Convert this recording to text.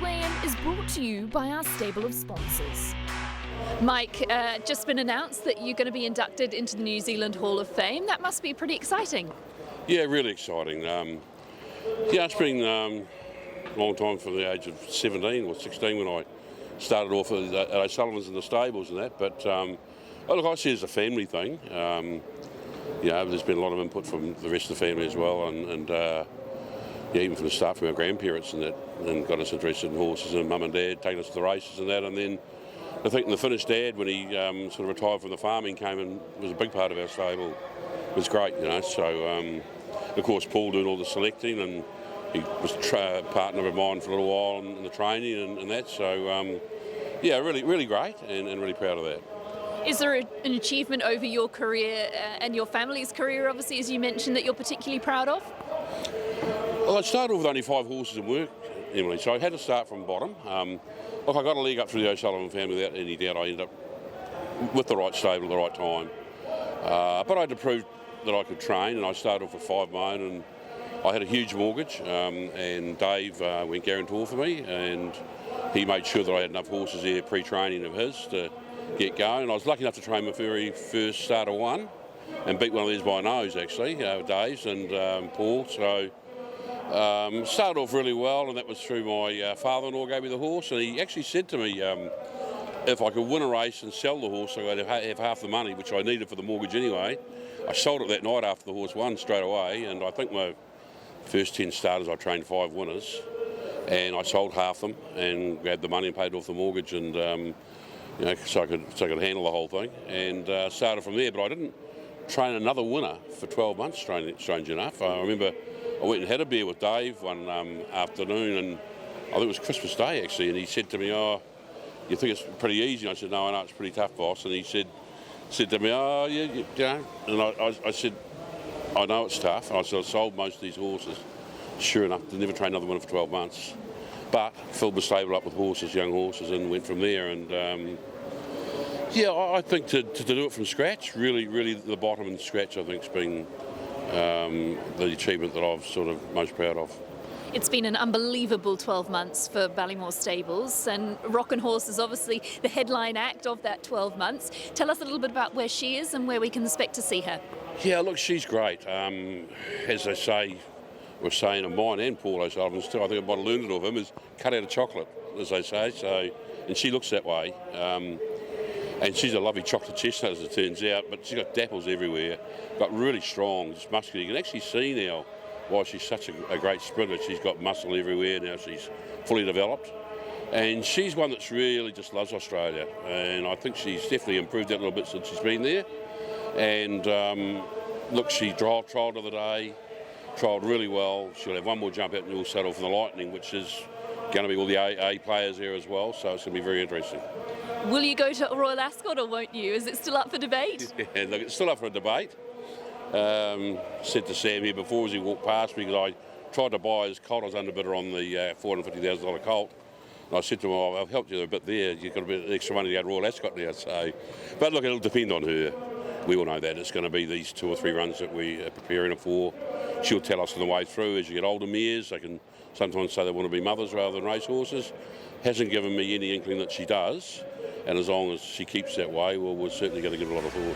Plan is brought to you by our stable of sponsors. Mike, just been announced that you're going to be inducted into the New Zealand Hall of Fame. That must be pretty exciting. Yeah, really exciting. It's been a long time from the age of 17 or 16 when I started off at O'Sullivan's in the stables and that. But look, I see it as a family thing. There's been a lot of input from the rest of the family as well, and even from the start from our grandparents and that, and got us interested in horses, and mum and dad taking us to the races and that. And then I think the Finnish dad, when he sort of retired from the farming, came and was a big part of our stable. It was great, So of course Paul doing all the selecting, and he was a partner of mine for a little while in the training and that. So really great, and really proud of that. Is there an achievement over your career and your family's career, obviously, as you mentioned, that you're particularly proud of? Well, I started off with only 5 horses in work, Emily, so I had to start from bottom. Look, I got a leg up through the O'Sullivan family without any doubt. I ended up with the right stable at the right time. But I had to prove that I could train, and I started off with 5 my own, and I had a huge mortgage, and Dave went guarantor for me, and he made sure that I had enough horses there pre-training of his to get going. And I was lucky enough to train my very first starter one and beat one of these by a nose, actually, Dave's and Paul. So started off really well, and that was through my father-in-law gave me the horse, and he actually said to me, if I could win a race and sell the horse, I'd have half the money, which I needed for the mortgage anyway. I sold it that night after the horse won straight away, and I think my first 10 starters I trained 5 winners, and I sold half them and grabbed the money and paid off the mortgage, and so I could handle the whole thing, and started from there. But I didn't train another winner for 12 months, strange enough. I remember I went and had a beer with Dave one afternoon, and I think it was Christmas Day actually, and he said to me, "Oh, you think it's pretty easy?" And I said, "No, I know it's pretty tough, boss." And he said to me, "Oh, yeah. And I said, "I know it's tough." And I said, "I sold most of these horses." Sure enough, I never trained another winner for 12 months. But filled the stable up with horses, young horses, and went from there. And I think to do it from scratch, really the bottom and scratch, I think, has been the achievement that I've sort of most proud of. It's been an unbelievable 12 months for Ballymore Stables, and Rockin' Horse is obviously the headline act of that 12 months. Tell us a little bit about where she is and where we can expect to see her. Yeah, look, she's great. As they say, we're saying of mine and Paul O'Sullivan's too, I think I might have learned it of him, is cut out of chocolate, as they say. So, and she looks that way. And she's a lovely chocolate chestnut, as it turns out, but she's got dapples everywhere, got really strong, just muscular. You can actually see now why she's such a great sprinter. She's got muscle everywhere now. She's fully developed, and she's one that's really just loves Australia, and I think she's definitely improved that a little bit since she's been there. And look, she trialled the other day, trialled really well. She'll have one more jump out and we'll settle for the Lightning, which is going to be all the A players there as well, so it's going to be very interesting. Will you go to Royal Ascot or won't you? Is it still up for debate? Yeah, look, it's still up for a debate. Said to Sam here before as he walked past me, because I tried to buy his colt. I was underbidder on the $450,000 colt. And I said to him, "Oh, I've helped you a bit there. You've got a bit of extra money to go to Royal Ascot now." So, but look, it'll depend on her. We all know that it's going to be these 2 or 3 runs that we are preparing her for. She'll tell us on the way through. As you get older mares, they can sometimes say they want to be mothers rather than racehorses. Hasn't given me any inkling that she does. And as long as she keeps that way, well, we're certainly going to give it a lot of thought.